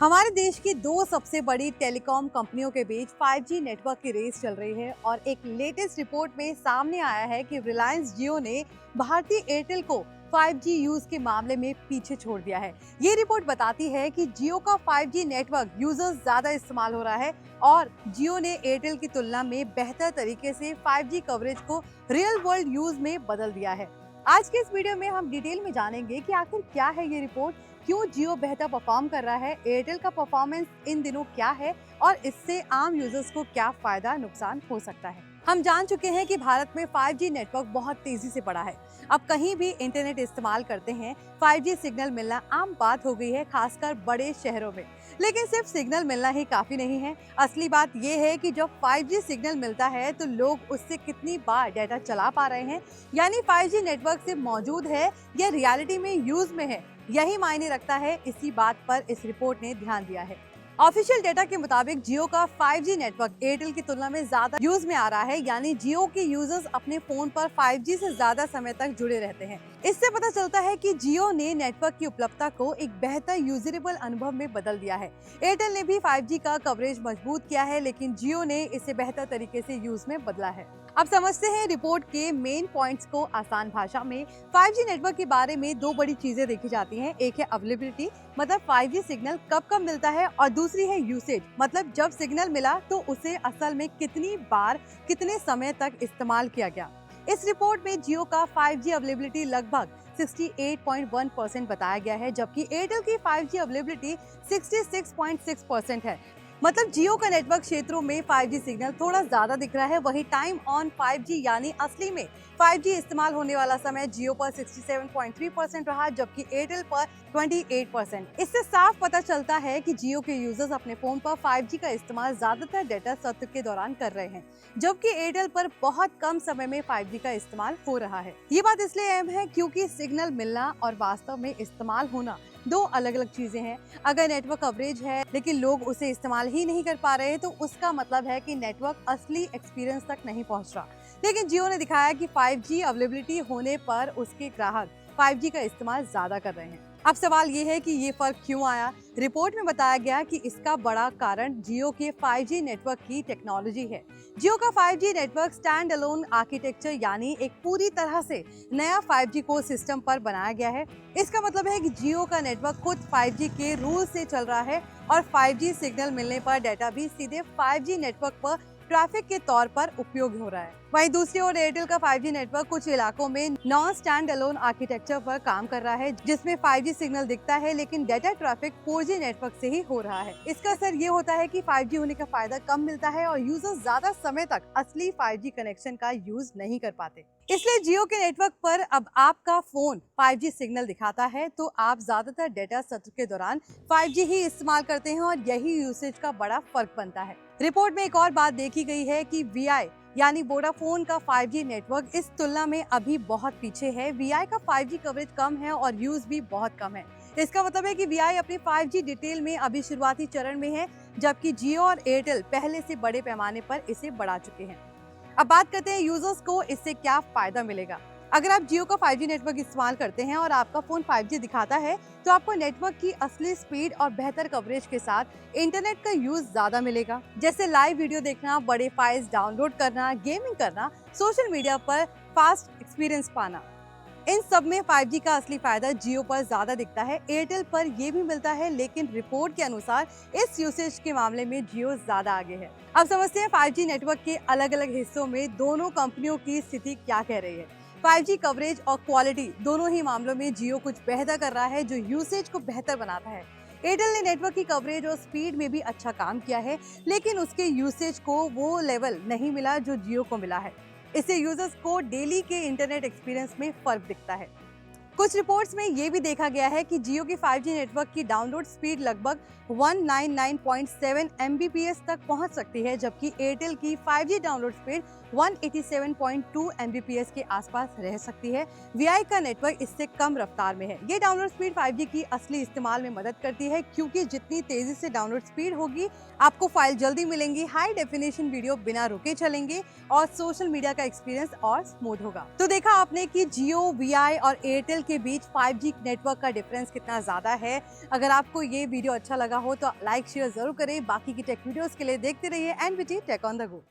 हमारे देश की दो सबसे बड़ी टेलीकॉम कंपनियों के बीच 5G नेटवर्क की रेस चल रही है और एक लेटेस्ट रिपोर्ट में सामने आया है कि रिलायंस जियो ने भारतीय एयरटेल को 5G यूज के मामले में पीछे छोड़ दिया है। ये रिपोर्ट बताती है कि जियो का 5G नेटवर्क यूजर्स ज्यादा इस्तेमाल हो रहा है और जियो ने एयरटेल की तुलना में बेहतर तरीके से 5G कवरेज को रियल वर्ल्ड यूज में बदल दिया है। आज के इस वीडियो में हम डिटेल में जानेंगे कि आखिर क्या है ये रिपोर्ट, क्यों जियो बेहतर परफॉर्म कर रहा है, एयरटेल का परफॉर्मेंस इन दिनों क्या है और इससे आम यूजर्स को क्या फायदा नुकसान हो सकता है। हम जान चुके हैं कि भारत में 5G नेटवर्क बहुत तेजी से बढ़ा है। अब कहीं भी इंटरनेट इस्तेमाल करते हैं 5G सिग्नल मिलना आम बात हो गई है, खासकर बड़े शहरों में। लेकिन सिर्फ सिग्नल मिलना ही काफी नहीं है। असली बात यह है कि जब 5G सिग्नल मिलता है तो लोग उससे कितनी बार डाटा चला पा रहे हैं, यानी 5G नेटवर्क सिर्फ मौजूद है या रियलिटी में यूज में है, यही मायने रखता है। इसी बात पर इस रिपोर्ट ने ध्यान दिया है। ऑफिशियल डेटा के मुताबिक जियो का 5G नेटवर्क एयरटेल की तुलना में ज्यादा यूज में आ रहा है, यानी जियो के यूजर्स अपने फोन पर 5G से ज्यादा समय तक जुड़े रहते हैं। इससे पता चलता है कि जियो ने नेटवर्क की उपलब्धता को एक बेहतर यूजरेबल अनुभव में बदल दिया है। एयरटेल ने भी 5G का कवरेज मजबूत किया है, लेकिन जियो ने इसे बेहतर तरीके से यूज में बदला है। अब समझते हैं रिपोर्ट के मेन पॉइंट्स को आसान भाषा में। 5G नेटवर्क के बारे में दो बड़ी चीजें देखी जाती हैं। एक है अवेलेबिलिटी, मतलब 5G सिग्नल कब कब मिलता है, और दूसरी है यूसेज, मतलब जब सिग्नल मिला तो उसे असल में कितनी बार कितने समय तक इस्तेमाल किया गया। इस रिपोर्ट में जियो का 5G अवेलेबिलिटी लगभग 68.1% बताया गया है, जबकि एयरटेल की 5G अवेलेबिलिटी 66.6% है। मतलब जियो का नेटवर्क क्षेत्रों में 5G सिग्नल थोड़ा ज्यादा दिख रहा है। वही टाइम ऑन 5G यानी असली में 5G इस्तेमाल होने वाला समय जियो पर 67.3% रहा, जबकि एयरटेल पर 28%। इससे साफ पता चलता है कि जियो के यूजर्स अपने फोन पर 5G का इस्तेमाल ज्यादातर डेटा सत्र के दौरान कर रहे हैं, जबकि एयरटेल पर बहुत कम समय में 5G का इस्तेमाल हो रहा है। ये बात इसलिए अहम है क्योंकि सिग्नल मिलना और वास्तव में इस्तेमाल होना दो अलग अलग चीजें हैं। अगर नेटवर्क कवरेज है लेकिन लोग उसे इस्तेमाल ही नहीं कर पा रहे तो उसका मतलब है कि नेटवर्क असली एक्सपीरियंस तक नहीं पहुंच रहा। लेकिन जियो ने दिखाया कि 5G अवेलेबिलिटी होने पर उसके ग्राहक 5G का इस्तेमाल ज्यादा कर रहे हैं। अब सवाल ये है कि ये फर्क क्यों आया। रिपोर्ट में बताया गया कि इसका बड़ा कारण जियो के 5G नेटवर्क की टेक्नोलॉजी है। जियो का 5G network stand alone architecture, यानी एक पूरी तरह से नया 5G कोर सिस्टम पर बनाया गया है। इसका मतलब है कि जियो का नेटवर्क खुद 5G के रूल से चल रहा है और 5G सिग्नल मिलने पर डाटा भी सीधे 5G नेटवर्क पर ट्रैफिक के तौर पर उपयोग हो रहा है। वहीं दूसरी ओर एयरटेल का 5G नेटवर्क कुछ इलाकों में नॉन स्टैंड अलोन आर्किटेक्चर पर काम कर रहा है, जिसमें 5G सिग्नल दिखता है लेकिन डाटा ट्रैफिक 4G नेटवर्क से ही हो रहा है। इसका असर ये होता है कि 5G होने का फायदा कम मिलता है और यूजर्स ज्यादा समय तक असली 5G कनेक्शन का यूज नहीं कर पाते। इसलिए जियो के नेटवर्क पर अब आपका फोन 5G सिग्नल दिखाता है तो आप ज्यादातर डेटा सत्र के दौरान 5G ही इस्तेमाल करते हैं और यही यूसेज का बड़ा फर्क बनता है। रिपोर्ट में एक और बात देखी गई है कि VI यानी वोडाफोन का 5G नेटवर्क इस तुलना में अभी बहुत पीछे है। VI का 5G कवरेज कम है और यूज भी बहुत कम है। इसका मतलब है कि VI अपनी 5G डिटेल में अभी शुरुआती चरण में है, जबकि जियो और एयरटेल पहले से बड़े पैमाने पर इसे बढ़ा चुके हैं। अब बात करते हैं यूजर्स को इससे क्या फायदा मिलेगा। अगर आप जियो का 5G नेटवर्क इस्तेमाल करते हैं और आपका फोन 5G दिखाता है तो आपको नेटवर्क की असली स्पीड और बेहतर कवरेज के साथ इंटरनेट का यूज ज्यादा मिलेगा, जैसे लाइव वीडियो देखना, बड़े फाइल्स डाउनलोड करना, गेमिंग करना, सोशल मीडिया पर फास्ट एक्सपीरियंस पाना। इन सब में 5G का असली फायदा जियो पर ज्यादा दिखता है। एयरटेल पर यह भी मिलता है, लेकिन रिपोर्ट के अनुसार इस यूसेज के मामले में जियो ज्यादा आगे है। अब समझते हैं 5G नेटवर्क के अलग अलग हिस्सों में दोनों कंपनियों की स्थिति क्या कह रही है। 5G कवरेज और क्वालिटी दोनों ही मामलों में जियो कुछ बेहतर कर रहा है, जो यूसेज को बेहतर बनाता है। एयरटेल ने नेटवर्क की कवरेज और स्पीड में भी अच्छा काम किया है, लेकिन उसके यूसेज को वो लेवल नहीं मिला जो जियो को मिला है। इससे यूजर्स को डेली के इंटरनेट एक्सपीरियंस में फर्क दिखता है। कुछ रिपोर्ट्स में ये भी देखा गया है कि जियो की 5G नेटवर्क की डाउनलोड स्पीड लगभग 199.7 Mbps तक पहुंच सकती है, जबकि एयरटेल की 5G डाउनलोड स्पीड 187.2 Mbps के आसपास रह सकती है। VI का नेटवर्क इससे कम रफ्तार में है। ये डाउनलोड स्पीड 5G की असली इस्तेमाल में मदद करती है, क्योंकि जितनी तेजी से डाउनलोड स्पीड होगी आपको फाइल जल्दी मिलेंगी, हाई डेफिनेशन वीडियो बिना रुके चलेंगे और सोशल मीडिया का एक्सपीरियंस और स्मूथ होगा। तो देखा आपने कि जियो, VI और एयरटेल के बीच 5G नेटवर्क का डिफरेंस कितना ज़्यादा है। अगर आपको ये वीडियो अच्छा लगा हो तो लाइक शेयर ज़रूर करें। बाकी की टेक वीडियोज़ के लिए देखते रहिए NBT tech on the go.